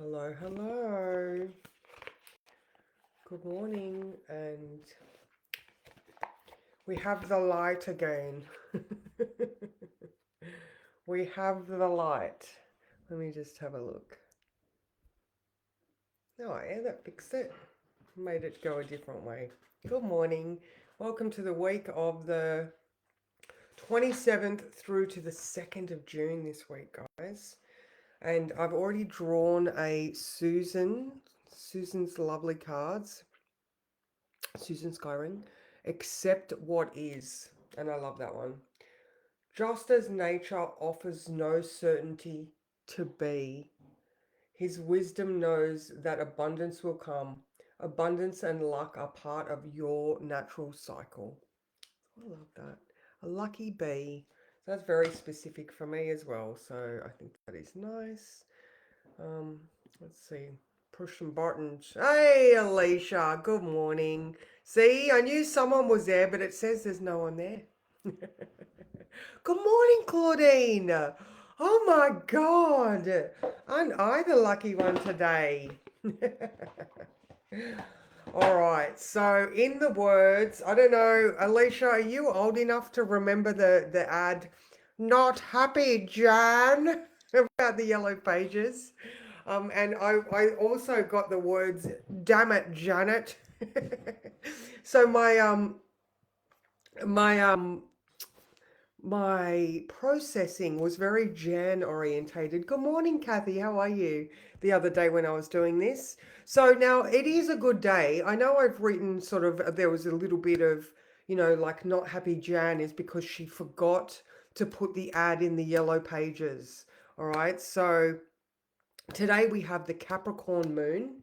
Hello, hello. Good morning, and we have the light again. We have the light. Let me just have a look. Oh, yeah, that fixed it. Made it go a different way. Good morning. Welcome to the week of the 27th through to the 2nd of June this week, guys. And I've already drawn a Susan's lovely cards. Susan Skyring, accept what is. And I love that one. Just as nature offers no certainty to be, his wisdom knows that abundance will come. Abundance and luck are part of your natural cycle. I love that. A lucky bee. So that's very specific for me as well. So I think that is nice. Um, let's see. Push some buttons. Hey, Alicia. Good morning. See, I knew someone was there, but it says there's no one there. Good morning, Claudine. Oh my God. Aren't I the lucky one today? All right. So, in the words, I don't know, Alicia, are you old enough to remember the ad? Not happy, Jan, about the yellow pages. And I also got the words, damn it, Janet. So my my processing was very Jan orientated. Good morning, Kathy. How are you? The other day when I was doing this. So now it is a good day. I know I've written sort of, there was a little bit of, like not happy Jan is because she forgot to put the ad in the yellow pages. All right. So today we have the Capricorn moon,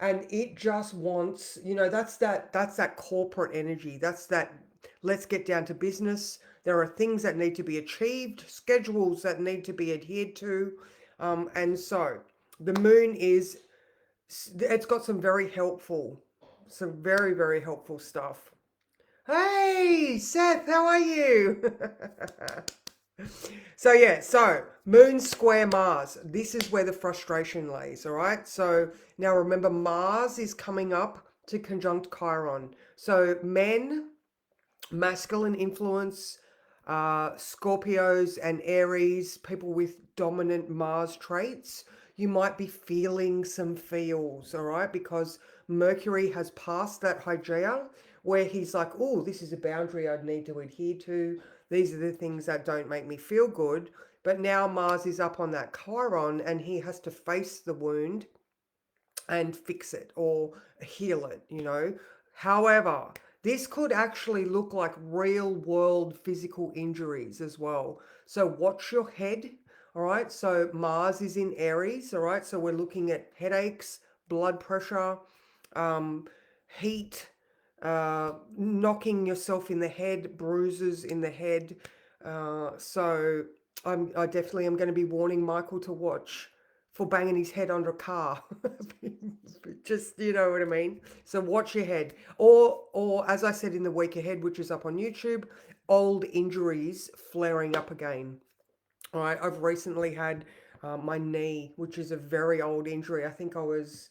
and it just wants, that's that corporate energy. That's that, let's get down to business. There are things that need to be achieved, schedules that need to be adhered to. And so the moon is, it's got some very, very helpful stuff. Hey, Seth, how are you? So yeah, so Moon square Mars. This is where the frustration lays, all right? So now remember, Mars is coming up to conjunct Chiron. So men, masculine influence, Scorpios and Aries, people with dominant Mars traits, you might be feeling some feels, all right? Because Mercury has passed that Hygeia where he's like, oh, this is a boundary I'd need to adhere to. These are the things that don't make me feel good. But now Mars is up on that Chiron and he has to face the wound and fix it or heal it. However, this could actually look like real world physical injuries as well. So watch your head. All right. So Mars is in Aries. All right. So we're looking at headaches, blood pressure, um, heat, knocking yourself in the head, bruises in the head. So I definitely am going to be warning Michael to watch for banging his head under a car. Just, you know what I mean? So watch your head. Or as I said in the week ahead, which is up on YouTube, old injuries flaring up again. All right, I've recently had my knee, which is a very old injury. I think I was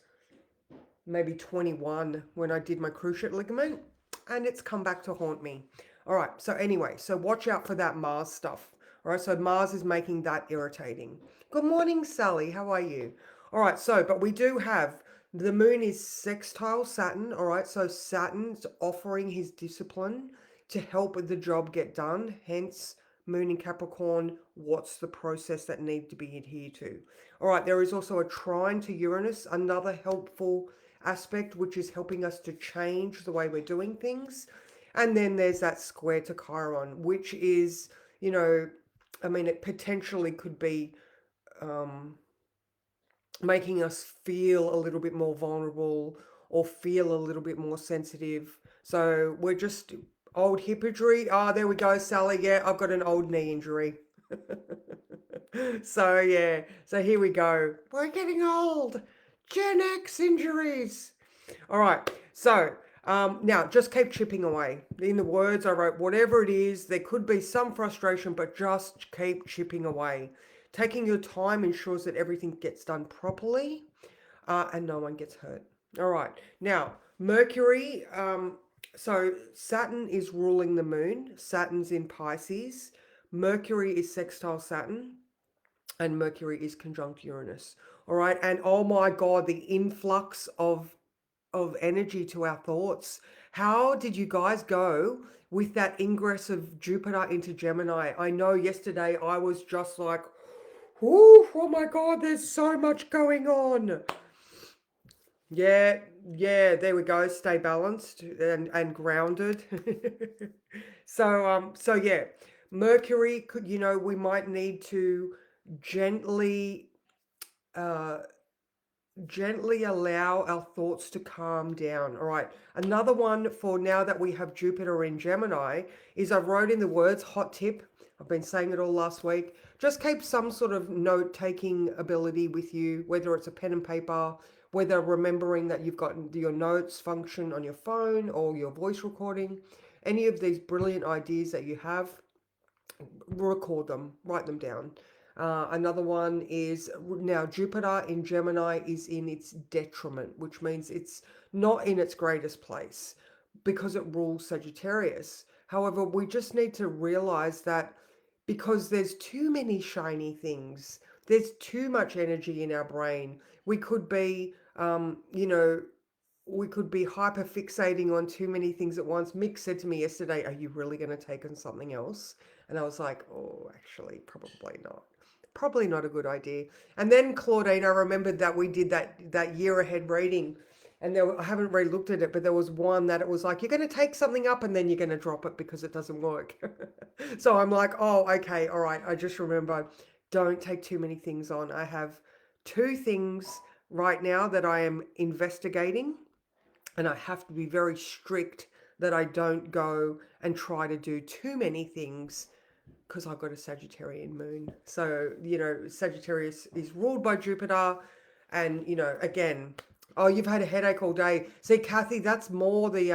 maybe 21 when I did my cruciate ligament, and it's come back to haunt me. All right, so anyway, so watch out for that Mars stuff. All right, so Mars is making that irritating. Good morning, Sally. How are you? All right, so, but we do have the moon is sextile Saturn. All right, so Saturn's offering his discipline to help the job get done. Hence, moon in Capricorn, what's the process that need to be adhered to? All right, there is also a trine to Uranus, another helpful aspect, which is helping us to change the way we're doing things. And then there's that square to Chiron, which is, I mean, it potentially could be um, making us feel a little bit more vulnerable or feel a little bit more sensitive. So we're just old hip injury. Oh, there we go, Sally. Yeah, I've got an old knee injury. So yeah, so here we go. We're getting old. Gen X injuries. All right. So now just keep chipping away. In the words I wrote, whatever it is, there could be some frustration, but just keep chipping away. Taking your time ensures that everything gets done properly, and no one gets hurt. All right. Now, Mercury, so Saturn is ruling the moon. Saturn's in Pisces. Mercury is sextile Saturn, and Mercury is conjunct Uranus. All right. And oh my God, the influx of energy to our thoughts. How did you guys go with that ingress of Jupiter into Gemini? I know yesterday I was just like, "Whoo, oh my God, there's so much going on." Yeah, yeah, there we go. Stay balanced and grounded. So yeah, Mercury could, we might need to gently uh gently allow our thoughts to calm down. All right. Another one for now that we have Jupiter in Gemini is I wrote in the words hot tip. I've been saying it all last week. Just keep some sort of note taking ability with you, whether it's a pen and paper, whether remembering that you've got your notes function on your phone or your voice recording, any of these brilliant ideas that you have, record them, write them down. Another one is now Jupiter in Gemini is in its detriment, which means it's not in its greatest place because it rules Sagittarius. However, we just need to realize that because there's too many shiny things, there's too much energy in our brain. We could be, we could be hyper fixating on too many things at once. Mick said to me yesterday, "Are you really going to take on something else?" And I was like, "Oh, actually, probably not. Probably not a good idea." And then Claudine, I remembered that we did that year ahead reading, and I haven't really looked at it, but there was one that it was like, you're going to take something up and then you're going to drop it because it doesn't work. So I'm like, oh, okay, all right. I just remember, don't take too many things on. I have two things right now that I am investigating, and I have to be very strict that I don't go and try to do too many things because I've got a Sagittarian moon. So, Sagittarius is ruled by Jupiter. And, again, oh, you've had a headache all day. See, Kathy, that's more the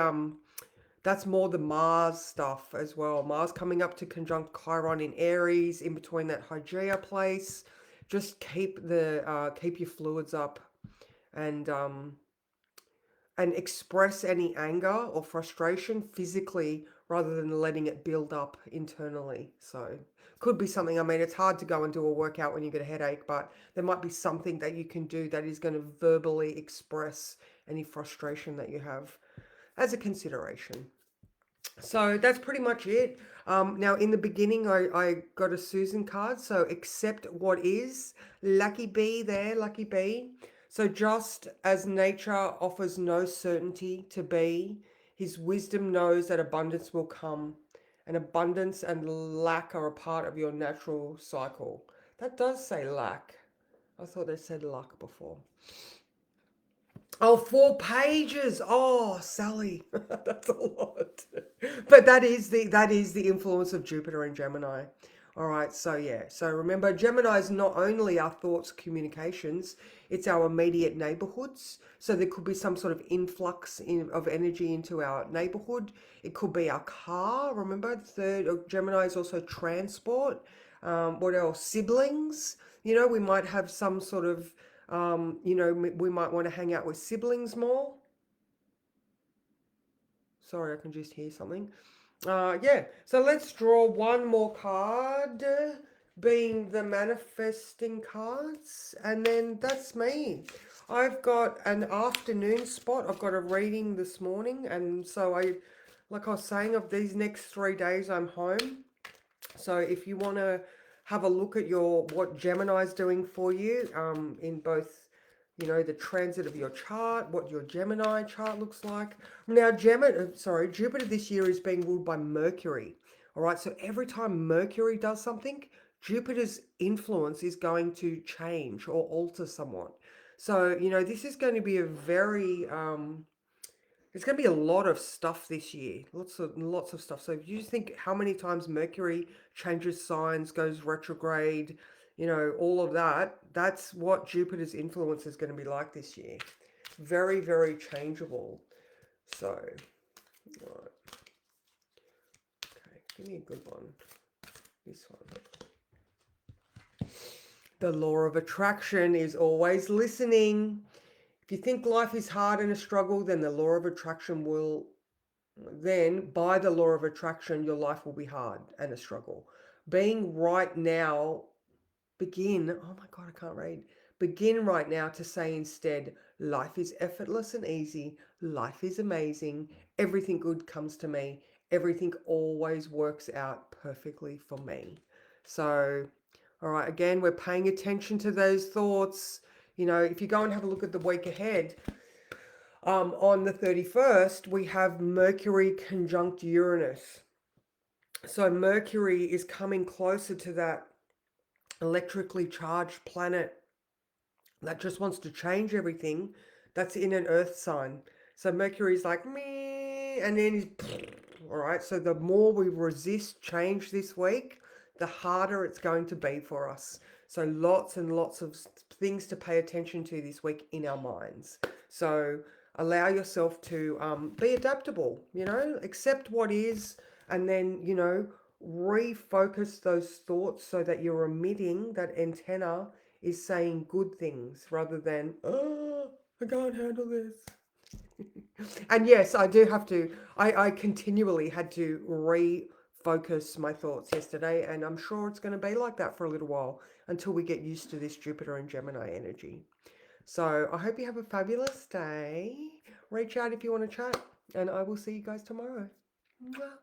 Mars stuff as well. Mars coming up to conjunct Chiron in Aries, in between that Hygeia place. Just keep your fluids up, and express any anger or frustration physically rather than letting it build up internally. So, could be something. I mean, it's hard to go and do a workout when you get a headache, but there might be something that you can do that is going to verbally express any frustration that you have as a consideration. So that's pretty much it. Now, in the beginning, I got a Susan card. So accept what is. Lucky bee there, lucky bee. So just as nature offers no certainty to be, his wisdom knows that abundance will come. And abundance and lack are a part of your natural cycle. That does say lack. I thought they said luck before. Oh, 4 pages. Oh, Sally, that's a lot. But that is the influence of Jupiter and Gemini. All right, so yeah. So remember, Gemini is not only our thoughts, communications, it's our immediate neighborhoods. So there could be some sort of influx of energy into our neighborhood. It could be our car. Remember, the third Gemini is also transport. What else? Siblings. We might have some sort of we might want to hang out with siblings more. Sorry, I can just hear something. Yeah, so let's draw one more card, being the manifesting cards, and then that's me. I've got an afternoon spot. I've got a reading this morning, and so like I was saying, of these next 3 days, I'm home. So if you want to have a look at what Gemini's doing for you, in both, the transit of your chart, what your Gemini chart looks like. Now, Jupiter this year is being ruled by Mercury. All right, so every time Mercury does something, Jupiter's influence is going to change or alter somewhat. So, this is going to be a very there's going to be a lot of stuff this year, lots of stuff. So if you just think how many times Mercury changes signs, goes retrograde, all of that, that's what Jupiter's influence is going to be like this year. Very, very changeable. So, right. Okay, give me a good one. This one. The law of attraction is always listening. If you think life is hard and a struggle, then the law of attraction will, then by the law of attraction, your life will be hard and a struggle. Being right now, begin, oh my God, I can't read. Begin right now to say instead, life is effortless and easy. Life is amazing. Everything good comes to me. Everything always works out perfectly for me. So, all right, again, we're paying attention to those thoughts. You know, if you go and have a look at the week ahead, on the 31st, we have Mercury conjunct Uranus. So Mercury is coming closer to that electrically charged planet that just wants to change everything that's in an earth sign. So Mercury's like me, and then he's all right. So the more we resist change this week, the harder it's going to be for us. So lots and lots of things to pay attention to this week in our minds. So allow yourself to be adaptable, you know, accept what is, and then, you know, refocus those thoughts so that you're emitting that antenna is saying good things rather than, oh, I can't handle this. And yes, I do have to, I continually had to refocus my thoughts yesterday, and I'm sure it's going to be like that for a little while until we get used to this Jupiter and Gemini energy. So I hope you have a fabulous day. Reach out if you want to chat, and I will see you guys tomorrow. Mwah.